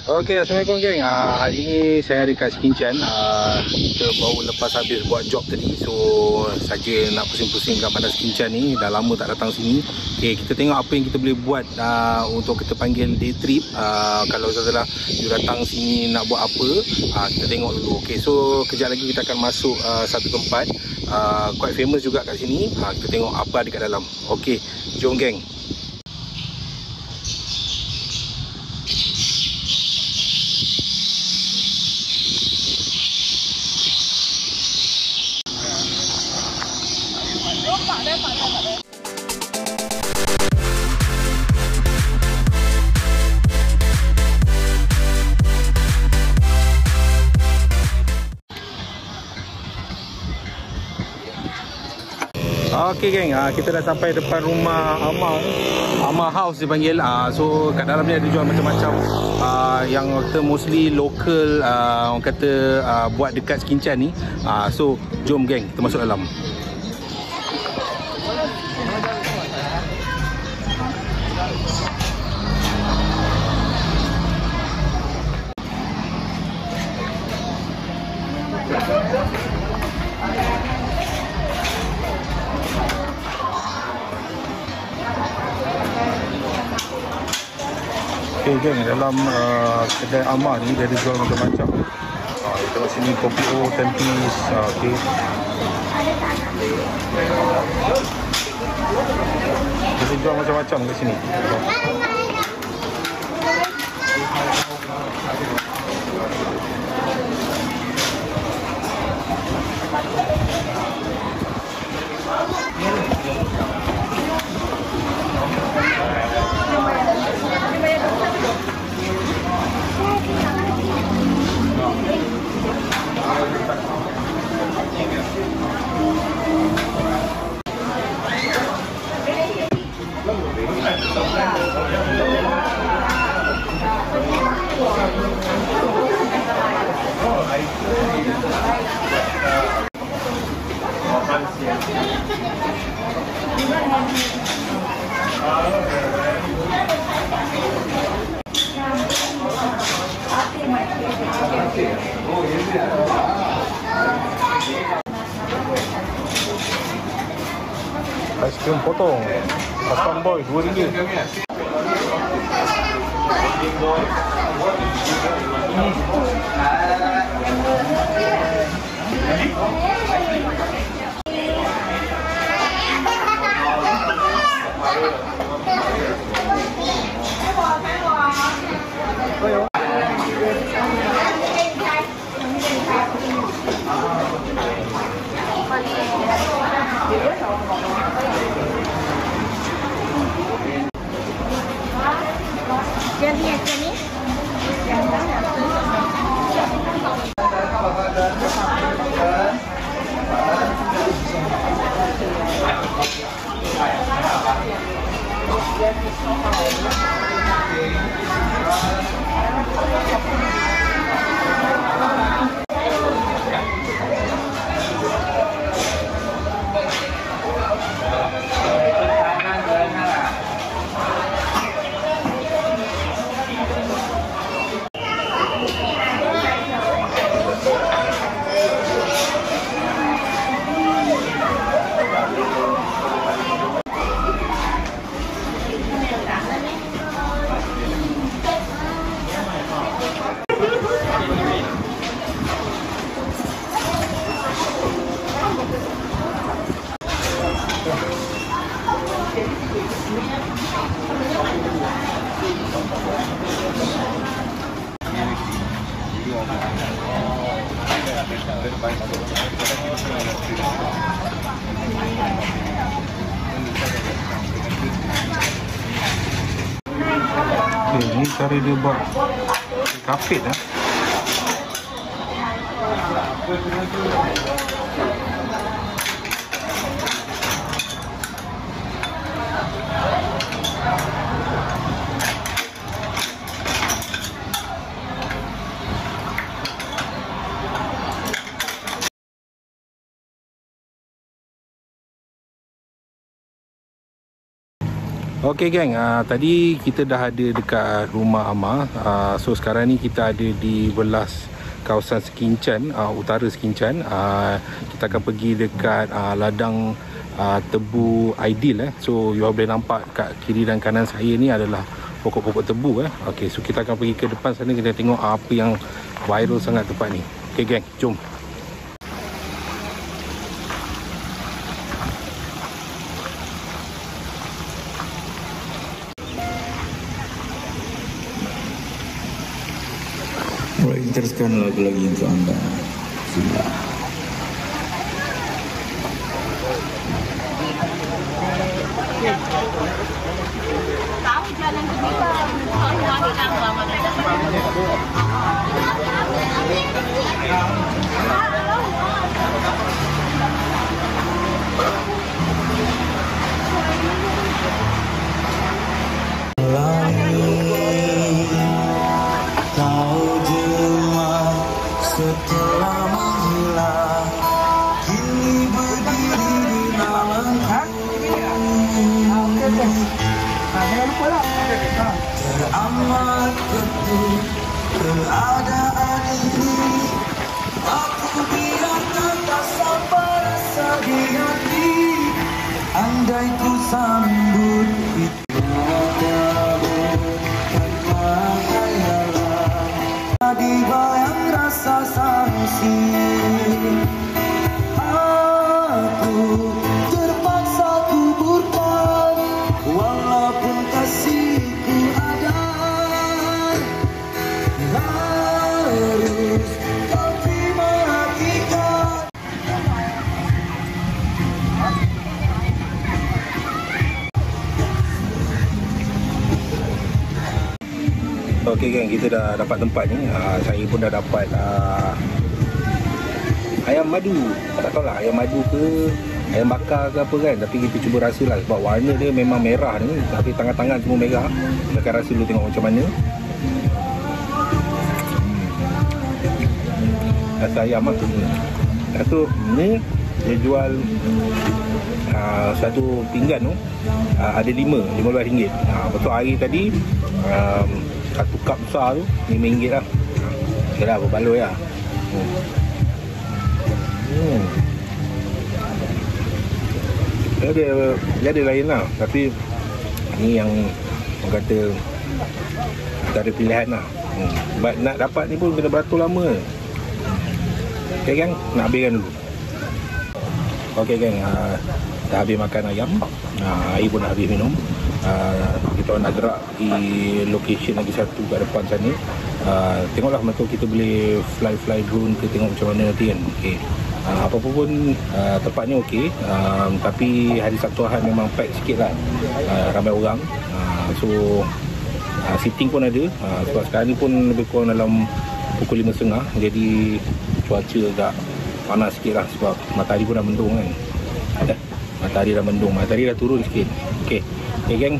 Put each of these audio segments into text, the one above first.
Okey, Assalamualaikum geng. Hari ni saya ada kat Skinchan. Kita baru lepas habis buat job tadi. So saja nak pusing-pusing kat bandar Skinchan ni. Dah lama tak datang sini. Okey, kita tengok apa yang kita boleh buat untuk kita panggil day trip. Kalau saudara you datang sini nak buat apa, kita tengok dulu. Okey, so kejap lagi kita akan masuk satu tempat quite famous juga kat sini. Kita tengok apa ada kat dalam. Okey, jom geng. Okey geng, kita dah sampai depan rumah Amar House dipanggil. So kat dalam ni ada jual macam-macam yang kata mostly local, orang kata buat dekat Skinchan ni. So jom geng, kita masuk dalam. Okay geng, dalam kedai Amar ni dia ada jual macam-macam. Kita kat sini kopi O, tempis, okay. Dia jual macam-macam kat sini. Aiskrim potong Asam boy RM2. Okay, ni cara dia buat kapit lah. Okey geng, tadi kita dah ada dekat rumah Amar. So sekarang ni kita ada di belas kawasan Sekincan, utara Sekincan. Kita akan pergi dekat ladang tebu Aidil. So you boleh nampak kat kiri dan kanan saya ni adalah pokok-pokok tebu. Okey, so kita akan pergi ke depan sana, kita tengok apa yang viral sangat tempat ni. Okey geng, jom. Mulai teruskan lagu lagi untuk anda. Sudah. Tahu jalan ke kita. Setelah menghilang, kini berdiri di malamku. Teramat ketuk keadaan ini, aku biarkan tak sampai rasa di hati. Andai ku sambut itu dibayang rasa sangsi, aku terpaksa kuburkan walaupun kasihku ada. Harus kau terima hakikat. Okey geng, kita dah dapat tempat ni. Saya pun dah dapat ayam madu. Tak tahu lah ayam madu ke ayam bakar ke apa kan. Tapi kita cuba rasa lah, sebab warna dia memang merah ni, tapi tangan-tangan semua merah. Kita akan rasa dulu, tengok macam mana. Rasa ayam lah. Lepas tu ni dia jual satu pinggan tu ada RM15. Betul hari tadi satu cup besar tu RM5 lah. Kira lah berbaloi lah. Dia ada lain lah, tapi ni yang orang kata tak ada pilihan lah. Sebab nak dapat ni pun kena beratur lama. Ok gang, nak habiskan dulu. Ok gang, dah habis makan ayam, air pun dah habis minum. Kita nak gerak di location lagi satu kat depan sana. Tengoklah betul kita boleh fly drone ke, tengok macam mana nanti kan. Okay. Apa pun tempatnya okey, tapi hari Sabtu Ahad memang pack sikit lah, ramai orang. So seating pun ada, sebab sekarang ni pun lebih kurang dalam pukul 5.30, jadi cuaca agak panas sikit lah, sebab matahari pun dah mendung kan. Matahari dah mendung, matahari dah turun sikit. Okay geng,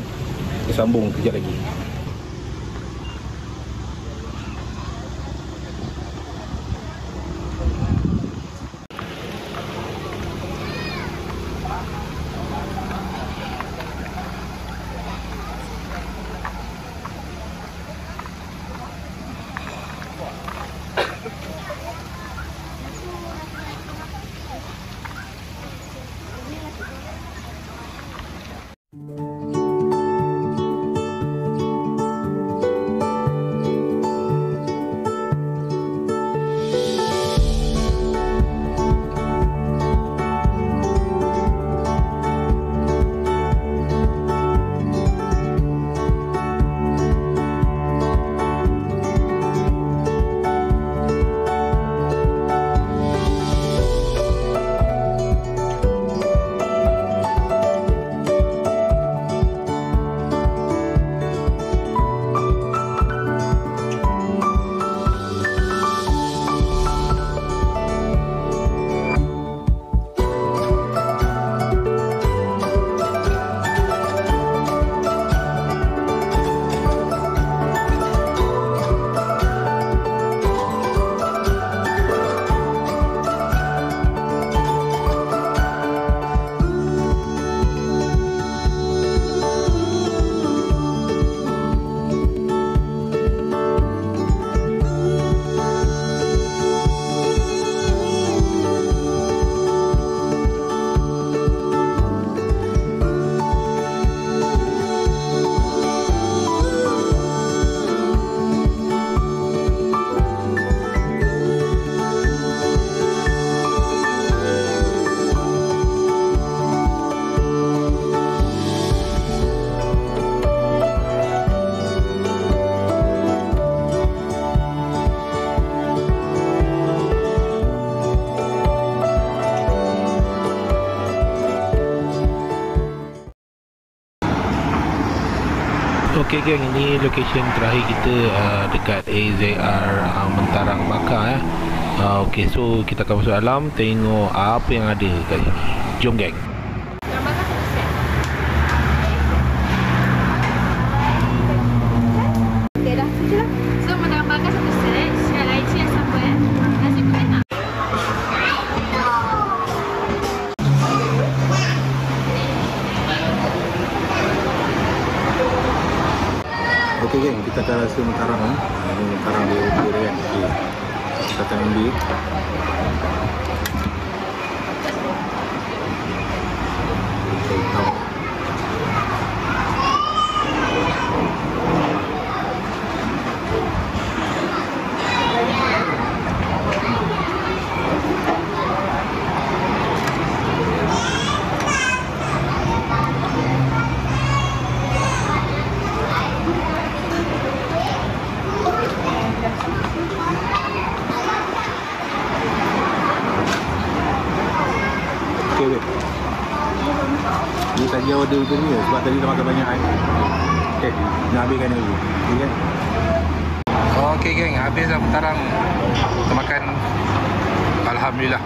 kita sambung kejap lagi. Okey geng, ini location terakhir kita dekat AZR Mentarang Bakar Okey, so kita akan masuk dalam tengok apa yang ada kat sini. Jom geng. Okey dah, tu je lah. So menambahkan satu set, siap lain siap siapa nasi putih nak? Okey geng, kita akan rasa Mentarang ini Mentarang dia kan. Okey. Kita akan ambil. Okey weh. Ni tadi order tu ni sebab tadi dah makan banyak kan. Okey, nak habiskan dulu. Okey kan? Okey geng, habis dah Mentarang. Kita makan. Alhamdulillah.